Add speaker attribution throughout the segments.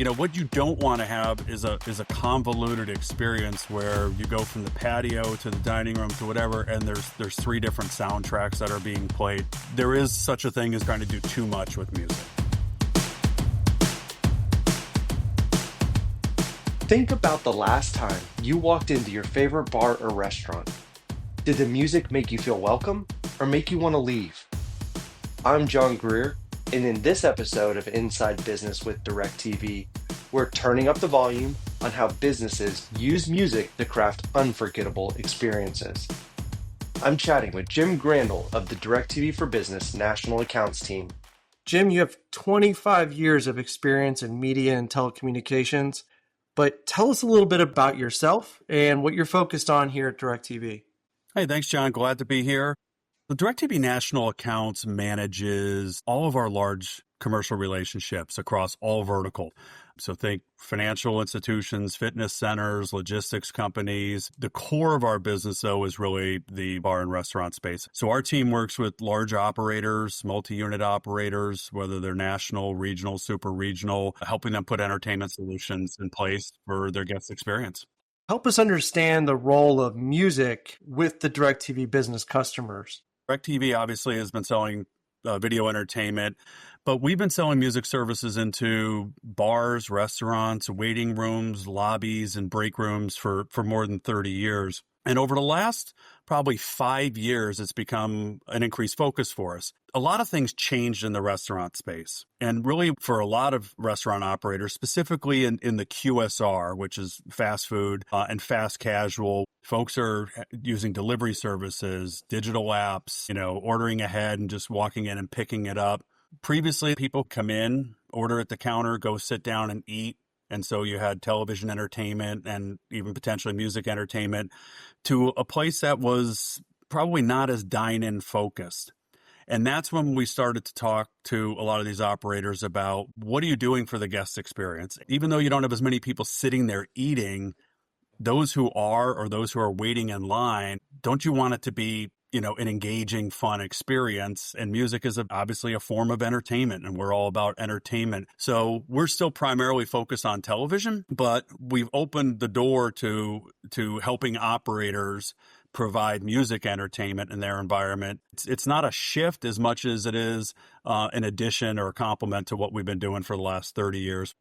Speaker 1: What you don't want to have is a convoluted experience where you go from the patio to the dining room to whatever, and there's three different soundtracks that are being played. There is such a thing as trying to do too much with music.
Speaker 2: Think about the last time you walked into your favorite bar or restaurant. Did the music make you feel welcome or make you want to leave? I'm John Greer, and in this episode of Inside Business with DIRECTV, we're turning up the volume on how businesses use music to craft unforgettable experiences. I'm chatting with Jim Grandahl of the DIRECTV for Business National Accounts team. Jim, you have 25 years of experience in media and telecommunications, but tell us a little bit about yourself and what you're focused on here at DIRECTV.
Speaker 1: Hey, thanks, John. Glad to be here. The DIRECTV National Accounts manages all of our large commercial relationships across all verticals. So think financial institutions, fitness centers, logistics companies. The core of our business, though, is really the bar and restaurant space. So our team works with large operators, multi-unit operators, whether they're national, regional, super regional, helping them put entertainment solutions in place for their guest experience.
Speaker 2: Help us understand the role of music with the DIRECTV business customers.
Speaker 1: DIRECTV obviously has been selling video entertainment, but we've been selling music services into bars, restaurants, waiting rooms, lobbies, and break rooms for more than 30 years. And over the last probably 5 years, it's become an increased focus for us. A lot of things changed in the restaurant space. And really for a lot of restaurant operators, specifically in the QSR, which is fast food and fast casual, folks are using delivery services, digital apps, ordering ahead and just walking in and picking it up. Previously, people come in, order at the counter, go sit down and eat. And so you had television entertainment and even potentially music entertainment to a place that was probably not as dine-in focused. And that's when we started to talk to a lot of these operators about what are you doing for the guest experience? Even though you don't have as many people sitting there eating, those who are or those who are waiting in line, don't you want it to be an engaging, fun experience? And music is obviously a form of entertainment, and we're all about entertainment. So we're still primarily focused on television, but we've opened the door to helping operators provide music entertainment in their environment. It's not a shift as much as it is an addition or a complement to what we've been doing for the last 30 years.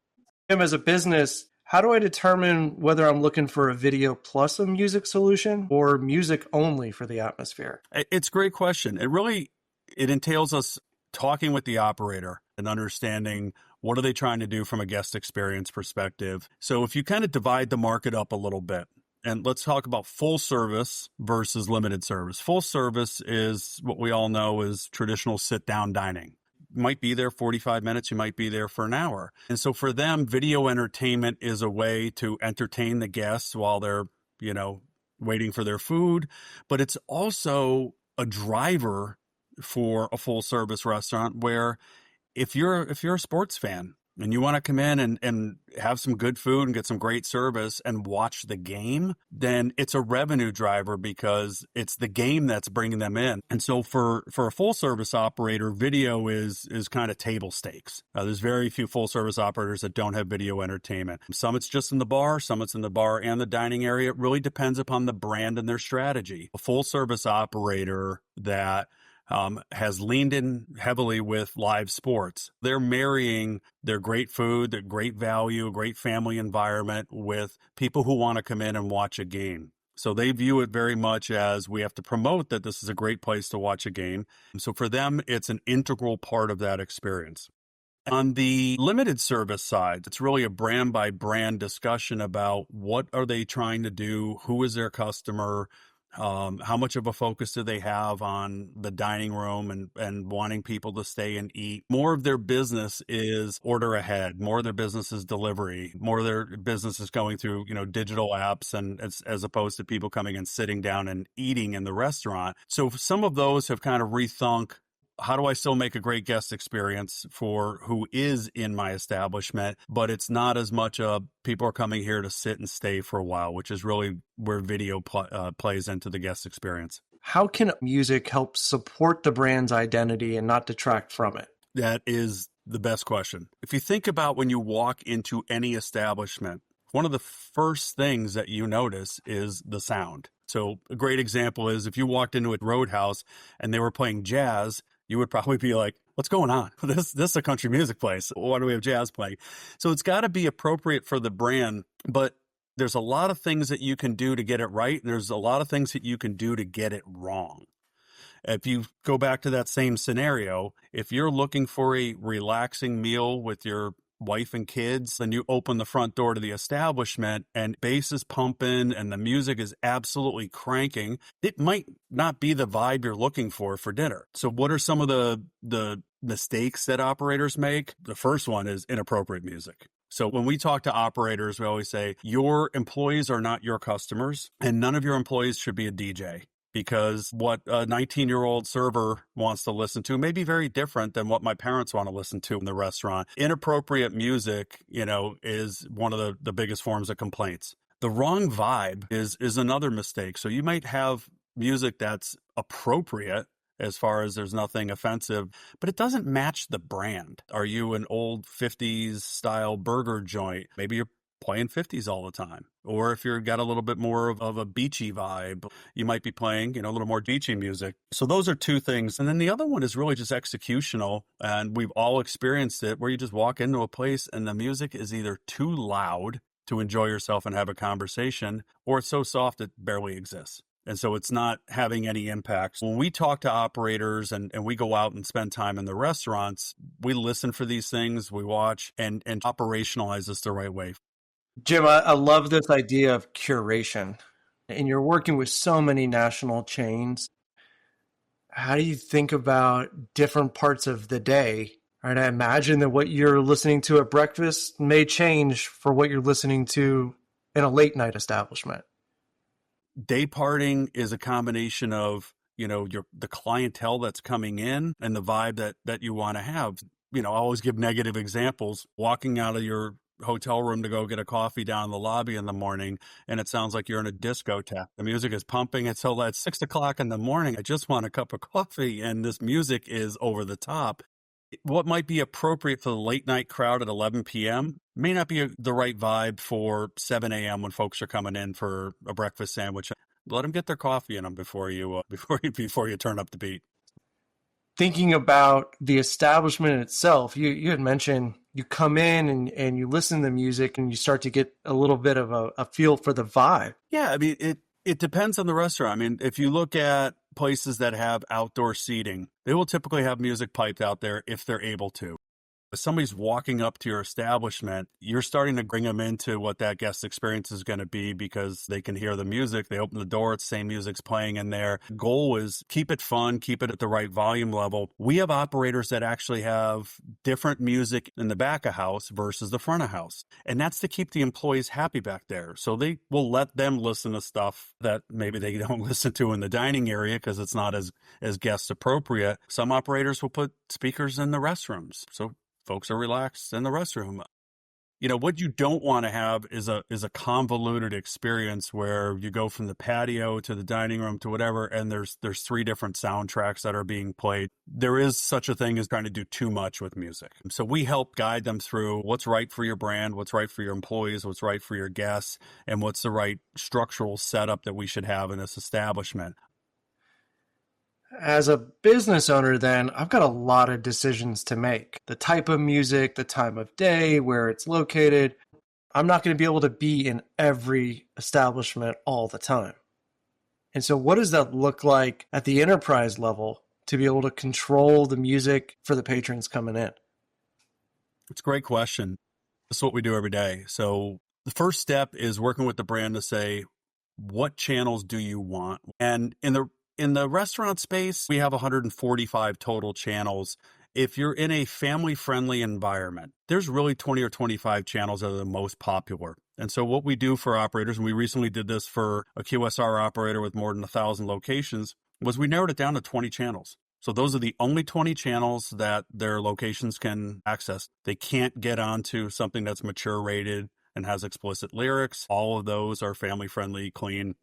Speaker 2: Jim, as a business, how do I determine whether I'm looking for a video plus a music solution or music only for the atmosphere?
Speaker 1: It's a great question. It entails us talking with the operator and understanding what are they trying to do from a guest experience perspective. So if you kind of divide the market up a little bit, and let's talk about full service versus limited service. Full service is what we all know is traditional sit-down dining. Might be there 45 minutes, you might be there for an hour. And so for them, video entertainment is a way to entertain the guests while they're, waiting for their food. But it's also a driver for a full service restaurant where if you're a sports fan and you want to come in and have some good food and get some great service and watch the game, then it's a revenue driver because it's the game that's bringing them in. And so for a full service operator, video is kind of table stakes. There's very few full service operators that don't have video entertainment. Some it's just in the bar, some it's in the bar and the dining area. It really depends upon the brand and their strategy. A full service operator that has leaned in heavily with live sports. They're marrying their great food, their great value, great family environment with people who want to come in and watch a game. So they view it very much as we have to promote that this is a great place to watch a game. So for them, it's an integral part of that experience. On the limited service side, it's really a brand by brand discussion about what are they trying to do, who is their customer, how much of a focus do they have on the dining room and wanting people to stay and eat. More of their business is order ahead. More of their business is delivery. More of their business is going through, digital apps and as opposed to people coming and sitting down and eating in the restaurant. So some of those have kind of rethunk, how do I still make a great guest experience for who is in my establishment, but it's not as much people are coming here to sit and stay for a while, which is really where video plays into the guest experience.
Speaker 2: How can music help support the brand's identity and not detract from it?
Speaker 1: That is the best question. If you think about when you walk into any establishment, one of the first things that you notice is the sound. So a great example is if you walked into a Roadhouse and they were playing jazz, you would probably be like, what's going on? This is a country music place. Why do we have jazz playing? So it's got to be appropriate for the brand, but there's a lot of things that you can do to get it right, and there's a lot of things that you can do to get it wrong. If you go back to that same scenario, if you're looking for a relaxing meal with your wife and kids, then you open the front door to the establishment and bass is pumping and the music is absolutely cranking, it might not be the vibe you're looking for dinner. So what are some of the mistakes that operators make? The first one is inappropriate music. So when we talk to operators, we always say your employees are not your customers, and none of your employees should be a DJ. Because what a 19-year-old server wants to listen to may be very different than what my parents want to listen to in the restaurant. Inappropriate music, is one of the biggest forms of complaints. The wrong vibe is another mistake. So you might have music that's appropriate as far as there's nothing offensive, but it doesn't match the brand. Are you an old 50s style burger joint? Maybe you're playing 50s all the time. Or if you've got a little bit more of a beachy vibe, you might be playing, a little more beachy music. So those are two things. And then the other one is really just executional. And we've all experienced it where you just walk into a place and the music is either too loud to enjoy yourself and have a conversation, or it's so soft it barely exists. And so it's not having any impact. When we talk to operators and we go out and spend time in the restaurants, we listen for these things, we watch and operationalize this the right way.
Speaker 3: Jim, I love this idea of curation, and you're working with so many national chains. How do you think about different parts of the day? Right, I imagine that what you're listening to at breakfast may change for what you're listening to in a late night establishment.
Speaker 1: Day parting is a combination of, the clientele that's coming in and the vibe that you want to have. I always give negative examples. Walking out of your hotel room to go get a coffee down in the lobby in the morning, and it sounds like you're in a discotheque. The music is pumping until at 6 o'clock in the morning. I just want a cup of coffee, and this music is over the top. What might be appropriate for the late night crowd at 11 p.m. may not be the right vibe for 7 a.m. when folks are coming in for a breakfast sandwich. Let them get their coffee in them before you turn up the beat.
Speaker 3: Thinking about the establishment itself, you had mentioned you come in and you listen to the music and you start to get a little bit of a feel for the vibe.
Speaker 1: Yeah, I mean, it depends on the restaurant. I mean, if you look at places that have outdoor seating, they will typically have music piped out there if they're able to. If somebody's walking up to your establishment, you're starting to bring them into what that guest experience is going to be because they can hear the music. They open the door, it's the same music's playing in there. The goal is keep it fun, keep it at the right volume level. We have operators that actually have different music in the back of house versus the front of house. And that's to keep the employees happy back there. So they will let them listen to stuff that maybe they don't listen to in the dining area because it's not as guest appropriate. Some operators will put speakers in the restrooms. So folks are relaxed in the restroom. What you don't want to have is a convoluted experience where you go from the patio to the dining room to whatever, and there's 3 different soundtracks that are being played. There is such a thing as trying to do too much with music. So we help guide them through what's right for your brand, what's right for your employees, what's right for your guests, and what's the right structural setup that we should have in this establishment.
Speaker 3: As a business owner, then, I've got a lot of decisions to make. The type of music, the time of day, where it's located. I'm not going to be able to be in every establishment all the time. And so what does that look like at the enterprise level to be able to control the music for the patrons coming in?
Speaker 1: It's a great question. This is what we do every day. So the first step is working with the brand to say, what channels do you want? And in the restaurant space, we have 145 total channels. If you're in a family-friendly environment, there's really 20 or 25 channels that are the most popular. And so what we do for operators, and we recently did this for a QSR operator with more than 1,000 locations, was we narrowed it down to 20 channels. So those are the only 20 channels that their locations can access. They can't get onto something that's mature rated and has explicit lyrics. All of those are family-friendly, clean,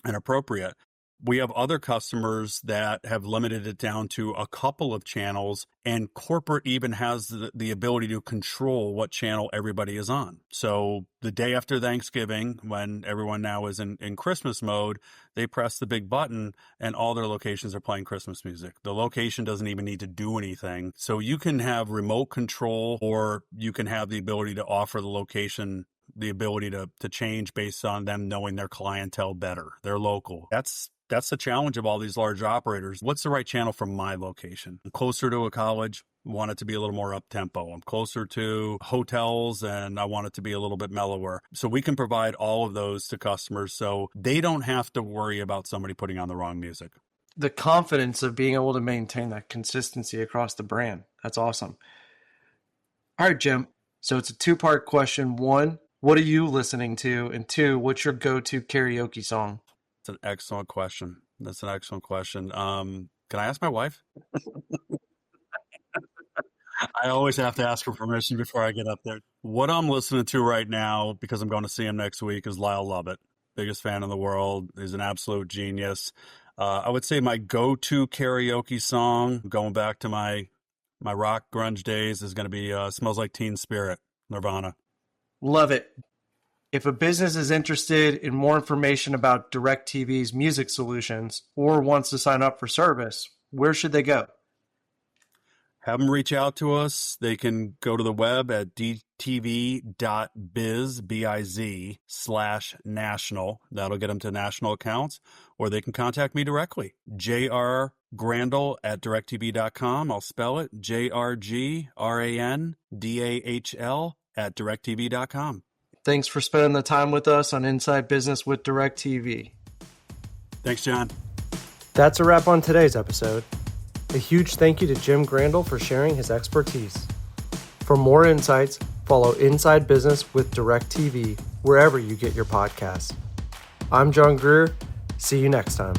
Speaker 1: and appropriate. We have other customers that have limited it down to a couple of channels, and corporate even has the ability to control what channel everybody is on. So the day after Thanksgiving, when everyone now is in Christmas mode, they press the big button and all their locations are playing Christmas music. The location doesn't even need to do anything. So you can have remote control, or you can have the ability to offer the location the ability to change based on them knowing their clientele better, their local. That's the challenge of all these large operators. What's the right channel for my location? I'm closer to a college, want it to be a little more up-tempo. I'm closer to hotels, and I want it to be a little bit mellower. So we can provide all of those to customers so they don't have to worry about somebody putting on the wrong music.
Speaker 3: The confidence of being able to maintain that consistency across the brand. That's awesome. All right, Jim. So it's a two-part question. One, what are you listening to? And two, what's your go-to karaoke song?
Speaker 1: That's an excellent question. Can I ask my wife? I always have to ask her permission before I get up there. What I'm listening to right now, because I'm going to see him next week, is Lyle Lovett. Biggest fan in the world. He's an absolute genius. I would say my go-to karaoke song, going back to my rock grunge days, is going to be Smells Like Teen Spirit, Nirvana.
Speaker 3: Love it. If a business is interested in more information about DIRECTV's music solutions or wants to sign up for service, where should they go?
Speaker 1: Have them reach out to us. They can go to the web at dtv.biz, B-I-Z/national. That'll get them to national accounts, or they can contact me directly. Grandahl at directv.com. I'll spell it JRGRANDAHL at directv.com.
Speaker 3: Thanks for spending the time with us on Inside Business with DIRECTV.
Speaker 1: Thanks, John.
Speaker 3: That's a wrap on today's episode. A huge thank you to Jim Grandahl for sharing his expertise. For more insights, follow Inside Business with DIRECTV wherever you get your podcasts. I'm John Greer. See you next time.